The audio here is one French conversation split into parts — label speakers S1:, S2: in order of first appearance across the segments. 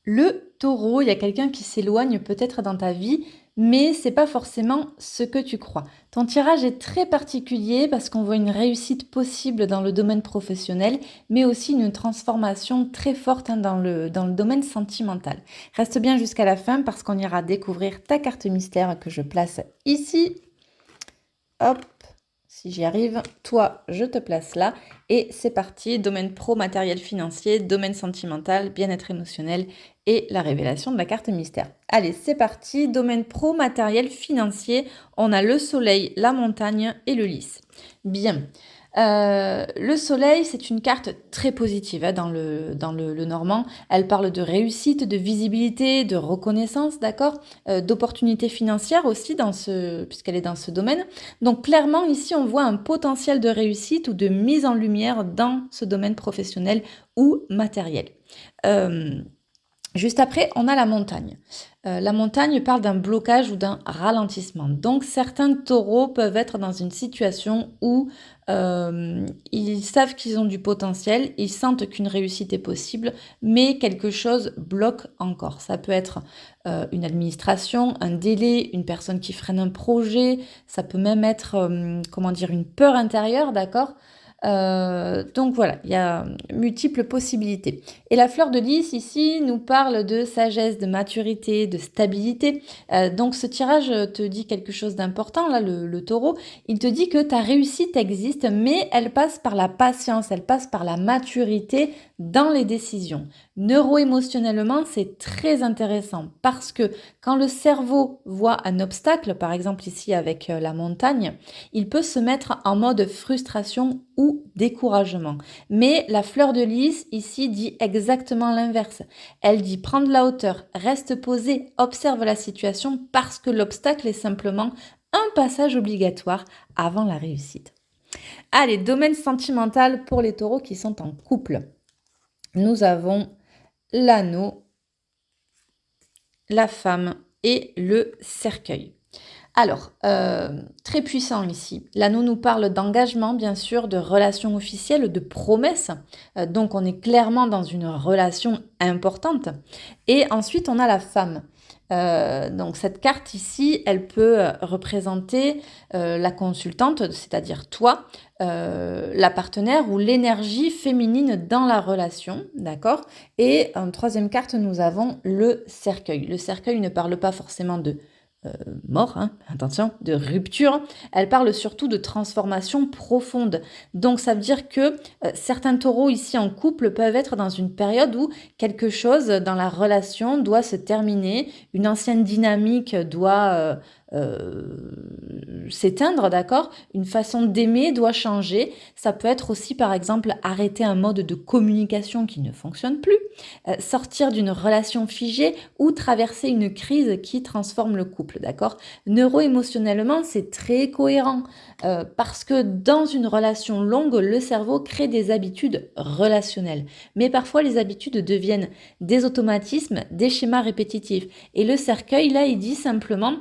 S1: Le taureau, il y a quelqu'un qui s'éloigne peut-être dans ta vie, mais c'est pas forcément ce que tu crois. Ton tirage est très particulier parce qu'on voit une réussite possible dans le domaine professionnel, mais aussi une transformation très forte dans le domaine sentimental. Reste bien jusqu'à la fin parce qu'on ira découvrir ta carte mystère que je place ici. Hop, si j'y arrive, toi, je te place là. Et c'est parti, domaine pro, matériel financier, domaine sentimental, bien-être émotionnel et la révélation de la carte mystère. Allez, c'est parti, domaine pro, matériel financier. On a le soleil, la montagne et le lys. Bien. Le soleil, c'est une carte très positive dans le normand. Elle parle de réussite, de visibilité, de reconnaissance, d'accord, d'opportunités financières aussi puisqu'elle est dans ce domaine. Donc clairement, ici, on voit un potentiel de réussite ou de mise en lumière dans ce domaine professionnel ou matériel. Euh, Juste après, on a la montagne. La montagne parle d'un blocage ou d'un ralentissement. Donc certains taureaux peuvent être dans une situation où ils savent qu'ils ont du potentiel, ils sentent qu'une réussite est possible, mais quelque chose bloque encore. Ça peut être une administration, un délai, une personne qui freine un projet, ça peut même être, une peur intérieure, d'accord. Donc voilà, il y a multiples possibilités. Et la fleur de lys ici nous parle de sagesse, de maturité, de stabilité. Donc ce tirage te dit quelque chose d'important, là, le taureau. Il te dit que ta réussite existe, mais elle passe par la patience, elle passe par la maturité dans les décisions. Neuro-émotionnellement, c'est très intéressant parce que quand le cerveau voit un obstacle, par exemple ici avec la montagne, il peut se mettre en mode frustration ou découragement. Mais la fleur de lys ici dit exactement l'inverse. Elle dit prends de la hauteur, reste posé, observe la situation parce que l'obstacle est simplement un passage obligatoire avant la réussite. Allez, domaine sentimental pour les taureaux qui sont en couple. Nous avons l'anneau, la femme et le cercueil. Alors, très puissant ici. L'anneau nous parle d'engagement, bien sûr, de relations officielles, de promesses. Donc, on est clairement dans une relation importante. Et ensuite, on a la femme. Donc, cette carte ici, elle peut représenter la consultante, c'est-à-dire toi, la partenaire ou l'énergie féminine dans la relation, d'accord. Et en troisième carte, nous avons le cercueil. Le cercueil ne parle pas forcément de mort, hein, attention, de rupture, elle parle surtout de transformation profonde. Donc ça veut dire que certains taureaux ici en couple peuvent être dans une période où quelque chose dans la relation doit se terminer, une ancienne dynamique doit s'éteindre, d'accord. Une façon d'aimer doit changer. Ça peut être aussi par exemple arrêter un mode de communication qui ne fonctionne plus, sortir d'une relation figée ou traverser une crise qui transforme le couple, d'accord. Neuro-émotionnellement, c'est très cohérent parce que dans une relation longue, le cerveau crée des habitudes relationnelles. Mais parfois, les habitudes deviennent des automatismes, des schémas répétitifs. Et le cercueil, là, il dit simplement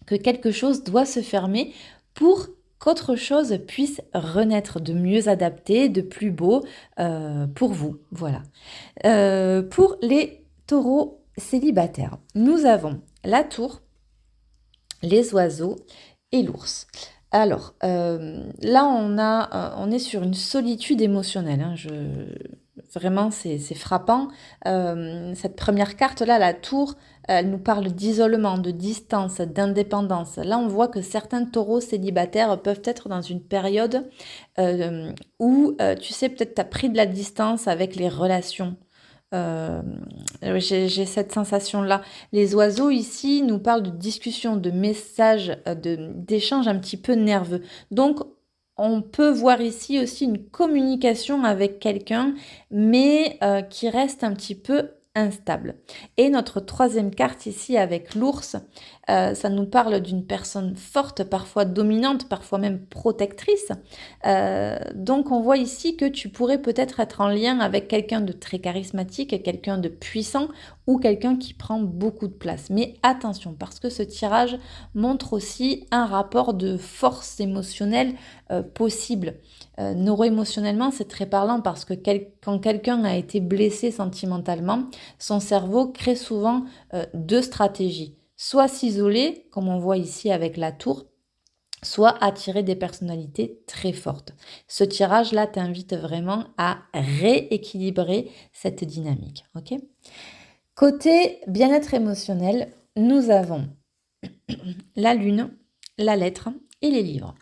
S1: que quelque chose doit se fermer pour qu'autre chose puisse renaître de mieux adapté, de plus beau pour vous. Voilà. Pour les taureaux célibataires, nous avons la tour, les oiseaux et l'ours. Alors, là, on est sur une solitude émotionnelle. Hein, vraiment, c'est frappant. Cette première carte-là, la tour, elle nous parle d'isolement, de distance, d'indépendance. Là, on voit que certains taureaux célibataires peuvent être dans une période où, tu sais, peut-être tu as pris de la distance avec les relations. Euh, j'ai cette sensation-là. Les oiseaux ici nous parlent de discussion, de messages, d'échanges un petit peu nerveux. Donc, on peut voir ici aussi une communication avec quelqu'un, mais qui reste un petit peu instable. Et notre troisième carte ici avec l'ours, ça nous parle d'une personne forte, parfois dominante, parfois même protectrice. Donc on voit ici que tu pourrais peut-être être en lien avec quelqu'un de très charismatique, quelqu'un de puissant ou quelqu'un qui prend beaucoup de place. Mais attention, parce que ce tirage montre aussi un rapport de force émotionnelle possible. Neuro-émotionnellement, c'est très parlant parce que quand quelqu'un a été blessé sentimentalement, son cerveau crée souvent deux stratégies. Soit s'isoler, comme on voit ici avec la tour, soit attirer des personnalités très fortes. Ce tirage-là t'invite vraiment à rééquilibrer cette dynamique. Ok. Côté bien-être émotionnel, nous avons la lune, la lettre et les livres.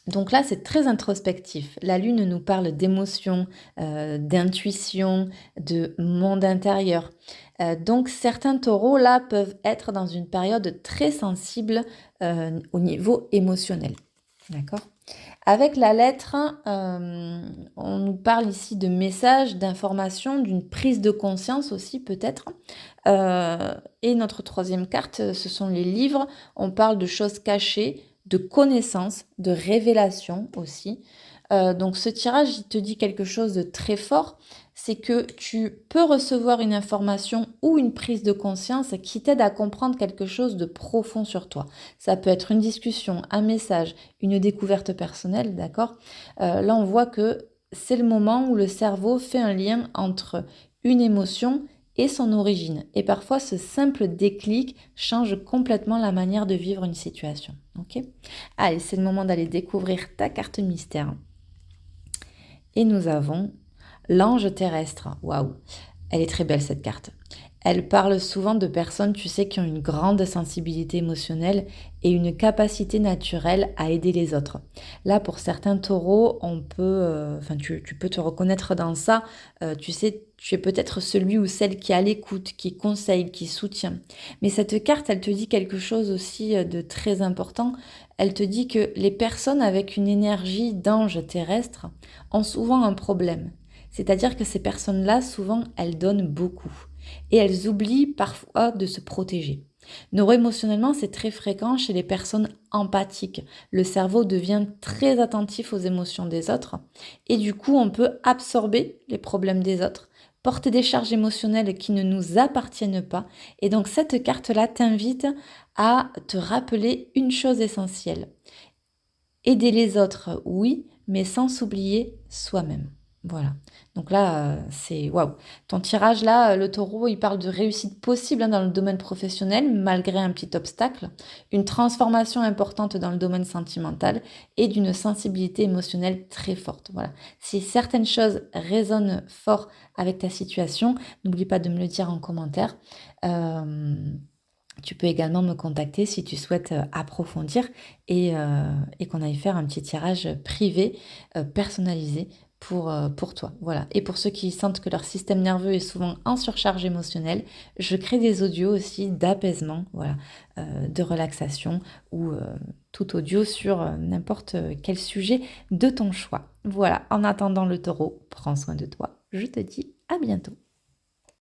S1: Donc là, c'est très introspectif. La lune nous parle d'émotions, d'intuition, de monde intérieur. Donc certains taureaux, là, peuvent être dans une période très sensible au niveau émotionnel. D'accord. Avec la lettre, on nous parle ici de messages, d'informations, d'une prise de conscience aussi peut-être. Et notre troisième carte, ce sont les livres. On parle de choses cachées, de connaissances, de révélations aussi. Donc ce tirage, il te dit quelque chose de très fort, c'est que tu peux recevoir une information ou une prise de conscience qui t'aide à comprendre quelque chose de profond sur toi. Ça peut être une discussion, un message, une découverte personnelle, d'accord. Là, on voit que c'est le moment où le cerveau fait un lien entre une émotion et son origine. Et parfois, ce simple déclic change complètement la manière de vivre une situation. Ok. Allez, c'est le moment d'aller découvrir ta carte mystère. Et nous avons l'ange terrestre. Waouh, elle est très belle cette carte. Elle parle souvent de personnes, tu sais, qui ont une grande sensibilité émotionnelle et une capacité naturelle à aider les autres. Là, pour certains taureaux, on peut, tu peux te reconnaître dans ça. Tu sais, tu es peut-être celui ou celle qui est à l'écoute, qui conseille, qui soutient. Mais cette carte, elle te dit quelque chose aussi de très important. Elle te dit que les personnes avec une énergie d'ange terrestre ont souvent un problème. C'est-à-dire que ces personnes-là, souvent, elles donnent beaucoup. Et elles oublient parfois de se protéger. Neuroémotionnellement, c'est très fréquent chez les personnes empathiques. Le cerveau devient très attentif aux émotions des autres et du coup, on peut absorber les problèmes des autres, porter des charges émotionnelles qui ne nous appartiennent pas. Et donc, cette carte-là t'invite à te rappeler une chose essentielle. Aider les autres, oui, mais sans s'oublier soi-même. Voilà. Donc là, c'est waouh. Ton tirage là, le taureau, il parle de réussite possible dans le domaine professionnel, malgré un petit obstacle, une transformation importante dans le domaine sentimental et d'une sensibilité émotionnelle très forte. Voilà. Si certaines choses résonnent fort avec ta situation, n'oublie pas de me le dire en commentaire. Tu peux également me contacter si tu souhaites approfondir et qu'on aille faire un petit tirage privé, personnalisé pour toi. Voilà. Et pour ceux qui sentent que leur système nerveux est souvent en surcharge émotionnelle, je crée des audios aussi d'apaisement, voilà, de relaxation ou tout audio sur n'importe quel sujet de ton choix. Voilà. En attendant le taureau, prends soin de toi. Je te dis à bientôt.